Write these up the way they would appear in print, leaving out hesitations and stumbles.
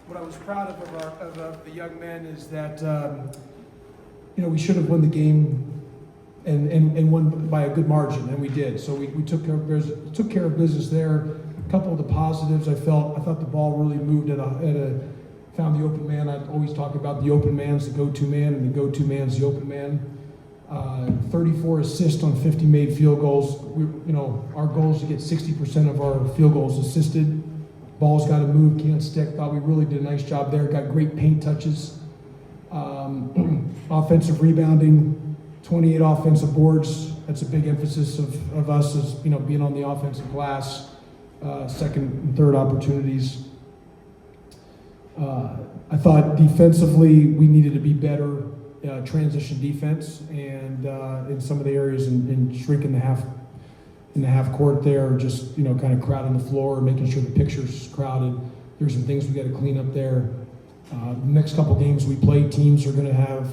what I was proud of the young men is that we should have won the game and won by a good margin, and we did. So we took care of business there. A couple of the positives, I thought the ball really moved found the open man. I always talk about the open man's the go-to man, and the go-to man's the open man. 34 assists on 50 made field goals. Our goal is to get 60% of our field goals assisted. Ball's got to move, can't stick. Thought we really did a nice job there. Got great paint touches. Offensive rebounding, 28 offensive boards. That's a big emphasis of us as being on the offensive glass. Second and third opportunities. I thought defensively we needed to be better. Transition defense and in some of the areas in shrinking the half court there, just kind of crowding the floor, making sure the picture's crowded. There's some things we got to clean up there. The next couple games we play, teams are going to have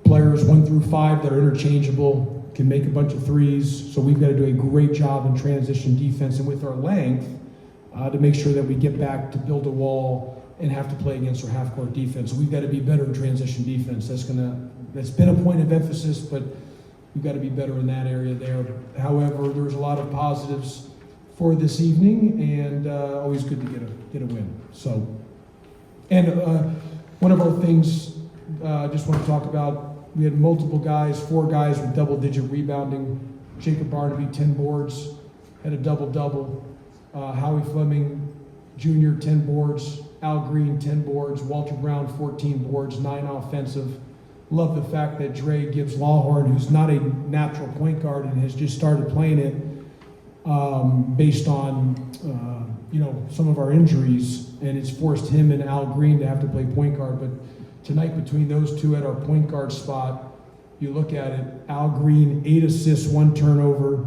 players 1 through 5 that are interchangeable, can make a bunch of threes. So we've got to do a great job in transition defense and with our length to make sure that we get back to build a wall and have to play against our half-court defense. So we've got to be better in transition defense. That's been a point of emphasis, but we've got to be better in that area there. However, there's a lot of positives for this evening, and always good to get a win. So, and one of our things I just want to talk about, we had multiple guys, 4 guys with double-digit rebounding. Jacob Barnaby, 10 boards, had a double-double. Howie Fleming, Jr., 10 boards. Al Green, 10 boards. Walter Brown, 14 boards, 9 offensive. Love the fact that Dre Gibbs Lawhorn, who's not a natural point guard and has just started playing it based on some of our injuries, and it's forced him and Al Green to have to play point guard. But tonight, between those two at our point guard spot, you look at it, Al Green, 8 assists, 1 turnover.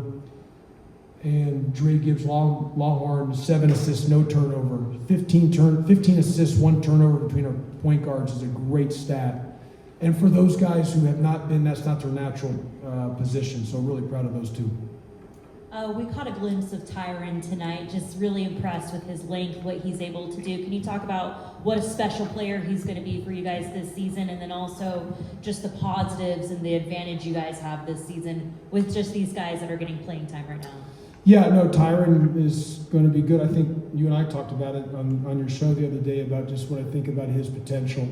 And Dre Gibbs Lawhorn, 7 assists, no turnover. 15 assists, 1 turnover between our point guards is a great stat. And for those guys who have not been, that's not their natural position. So really proud of those two. We caught a glimpse of Tyron tonight. Just really impressed with his length, what he's able to do. Can you talk about what a special player he's going to be for you guys this season, and then also just the positives and the advantage you guys have this season with just these guys that are getting playing time right now? Yeah, no, Tyron is going to be good. I think you and I talked about it on your show the other day about just what I think about his potential.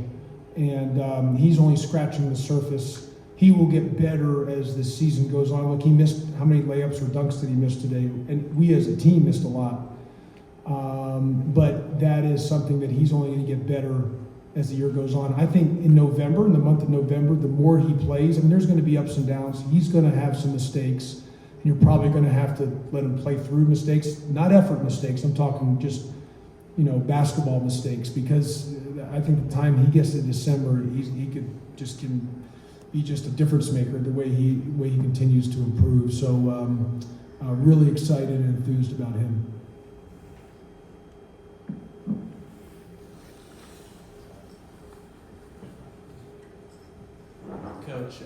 And he's only scratching the surface. He will get better as the season goes on. Look, he missed how many layups or dunks did he miss today? And we as a team missed a lot. But that is something that he's only going to get better as the year goes on. I think in the month of November, the more he plays, there's going to be ups and downs. He's going to have some mistakes. You're probably going to have to let him play through mistakes, not effort mistakes. I'm talking just, basketball mistakes, because I think the time he gets to December, he can be just a difference maker the way he continues to improve. So really excited and enthused about him. Coach,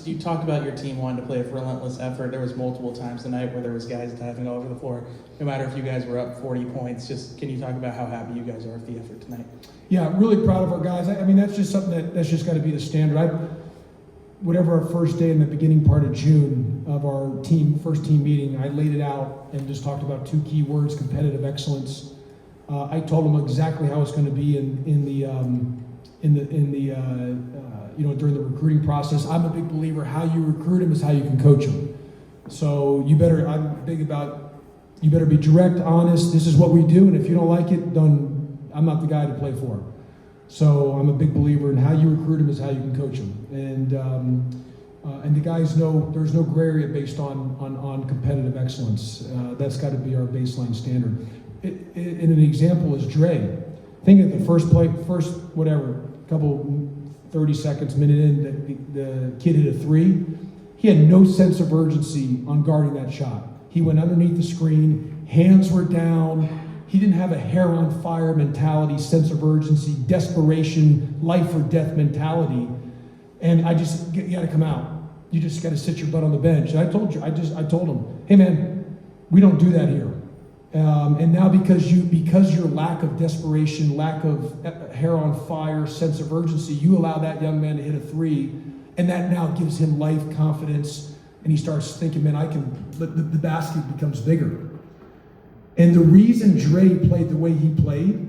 you talked about your team wanting to play with relentless effort. There was multiple times tonight where there was guys diving all over the floor. No matter if you guys were up 40 points, can you talk about how happy you guys are with the effort tonight? Yeah, really proud of our guys. That's just something that's just got to be the standard. Whatever our first day in the beginning part of June of our first team meeting, I laid it out and just talked about 2 key words: competitive excellence. I told them exactly how it's going to be during the recruiting process. I'm a big believer, how you recruit them is how you can coach them. So I'm big about, you better be direct, honest, this is what we do, and if you don't like it, then I'm not the guy to play for. So I'm a big believer in how you recruit them is how you can coach them. And the guys know there's no gray area based on competitive excellence. That's got to be our baseline standard. And an example is Dre. Think of the first couple 30 seconds, minute in, that the kid hit a 3. He had no sense of urgency on guarding that shot. He went underneath the screen, hands were down. He didn't have a hair on fire mentality, sense of urgency, desperation, life or death mentality. And you got to come out. You just got to sit your butt on the bench. And I told him, hey man, we don't do that here. And now because your lack of desperation, lack of hair on fire, sense of urgency, you allow that young man to hit a three, and that now gives him life confidence, and he starts thinking, man, the basket becomes bigger. And the reason Dre played the way he played,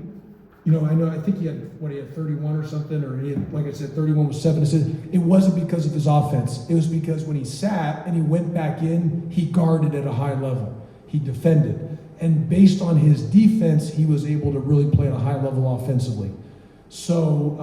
I think he had 31 or something, or he had, like I said, 31 with 7 assists. It wasn't because of his offense. It was because when he sat and he went back in, he guarded at a high level. He defended. And based on his defense, he was able to really play at a high level offensively. But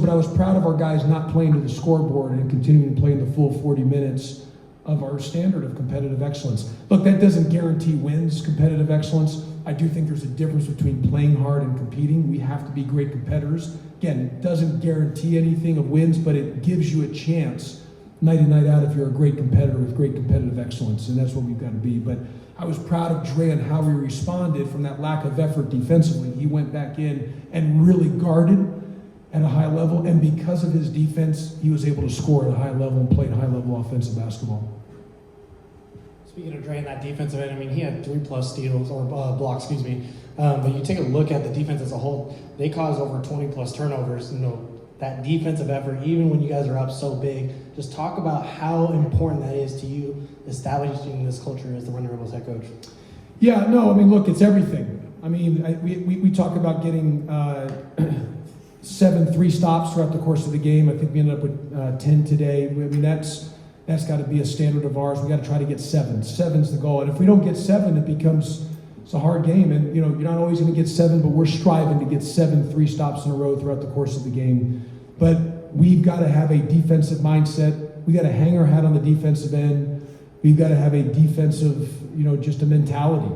I was proud of our guys not playing to the scoreboard and continuing to play in the full 40 minutes of our standard of competitive excellence. Look, that doesn't guarantee wins, competitive excellence. I do think there's a difference between playing hard and competing. We have to be great competitors. Again, it doesn't guarantee anything of wins, but it gives you a chance night in, night out if you're a great competitor with great competitive excellence, and that's what we've got to be. But I was proud of Dre and how he responded from that lack of effort defensively. He went back in and really guarded at a high level, and because of his defense, he was able to score at a high level and play high-level offensive basketball. Speaking of Dre and that defensive end, he had 3+ steals, or blocks, but you take a look at the defense as a whole, they caused over 20+ turnovers. That defensive effort, even when you guys are up so big, just talk about how important that is to you establishing this culture as the Running Rebels head coach. Yeah, no, look, it's everything. We talk about getting 7 3-stops throughout the course of the game. I think we ended up with 10 today. That's got to be a standard of ours. We got to try to get 7. 7's the goal. And if we don't get 7, it's a hard game. And you're not always going to get 7, but we're striving to get 7 3-stops in a row throughout the course of the game. But we've got to have a defensive mindset. We got to hang our hat on the defensive end. We've got to have a defensive, just a mentality.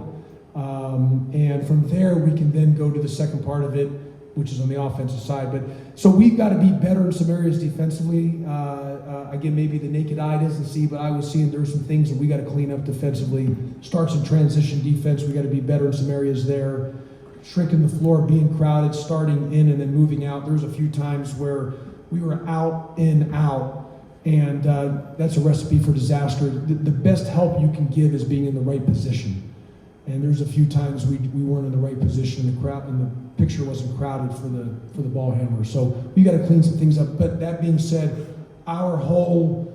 And from there, we can then go to the second part of it, which is on the offensive side. But so we've got to be better in some areas defensively. Again, maybe the naked eye doesn't see, but I was seeing there were some things that we got to clean up defensively. Starts in transition defense. We got to be better in some areas there. Shrinking the floor, being crowded, starting in and then moving out. There was a few times where we were out, in, out, and that's a recipe for disaster. The best help you can give is being in the right position. And there's a few times we weren't in the right position. The crowd and the picture wasn't crowded for the ball handler. So we got to clean some things up. But that being said, our whole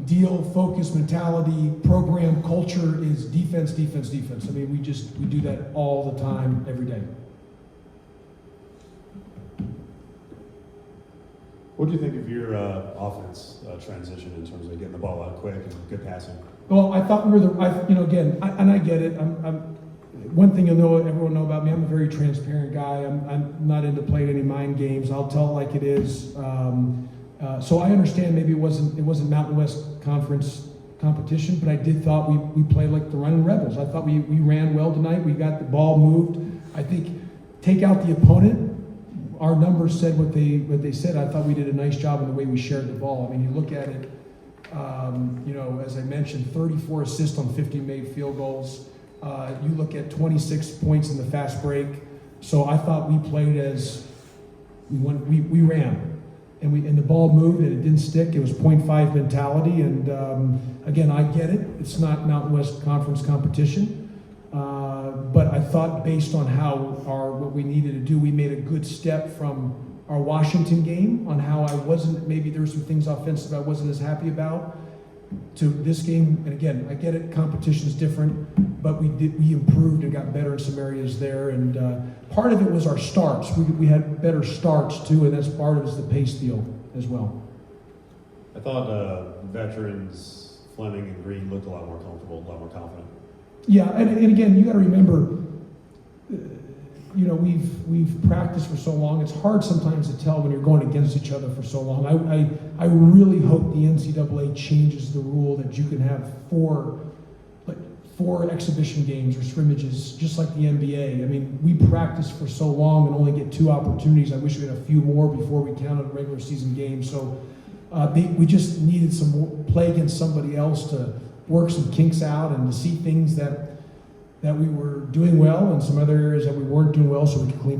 deal, focus, mentality, program, culture is defense, defense, defense. We do that all the time, every day. What do you think of your offense transition in terms of getting the ball out quick and good passing? Well, I thought we were I get it. One thing everyone know about me, I'm a very transparent guy. I'm not into playing any mind games. I'll tell it like it is. So I understand maybe it wasn't Mountain West Conference competition, but I did thought we played like the Running Rebels. I thought we ran well tonight. We got the ball moved. I think take out the opponent. Our numbers said what they said. I thought we did a nice job in the way we shared the ball. You look at it, as I mentioned, 34 assists on 50 made field goals. You look at 26 points in the fast break. So I thought we played as we ran, and the ball moved and it didn't stick. It was 0.5 mentality, and again, I get it. It's not Mountain West Conference competition. But I thought based on what we needed to do, we made a good step from our Washington game on how maybe there were some things offensive I wasn't as happy about, to this game. And again, I get it, competition is different, but we improved and got better in some areas there. And part of it was our starts. We had better starts too, and that's part of it is the pace deal as well. I thought veterans Fleming and Green looked a lot more comfortable, a lot more confident. Yeah, and again, you got to remember, we've practiced for so long. It's hard sometimes to tell when you're going against each other for so long. I really hope the NCAA changes the rule that you can have four exhibition games or scrimmages, just like the NBA. We practiced for so long and only get 2 opportunities. I wish we had a few more before we counted regular season games. So we just needed some more play against somebody else to work some kinks out and to see things that we were doing well and some other areas that we weren't doing well, so we could clean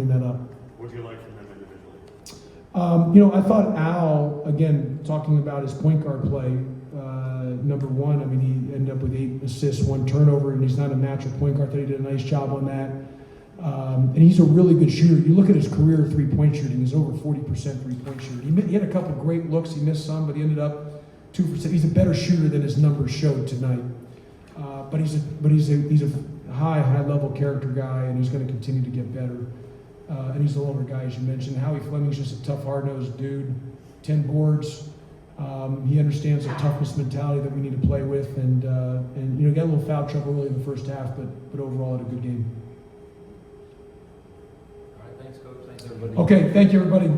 that up. What do you like from them individually? I thought Al, again, talking about his point guard play, number one. I mean, he ended up with 8 assists, 1 turnover, and he's not a natural point guard. I thought he did a nice job on that. And he's a really good shooter. You look at his career three-point shooting; he's over 40% three-point shooter. He had a couple great looks. He missed some, but he ended up 2%. He's a better shooter than his numbers showed tonight. But he's a high level character guy, and he's going to continue to get better. And he's a older guy, as you mentioned. Howie Fleming's just a tough, hard-nosed dude. 10 boards. He understands the toughness mentality that we need to play with, and you know, got a little foul trouble early in the first half, but overall had a good game. All right, thanks, Coach. Thanks, everybody. Okay, thank you, everybody.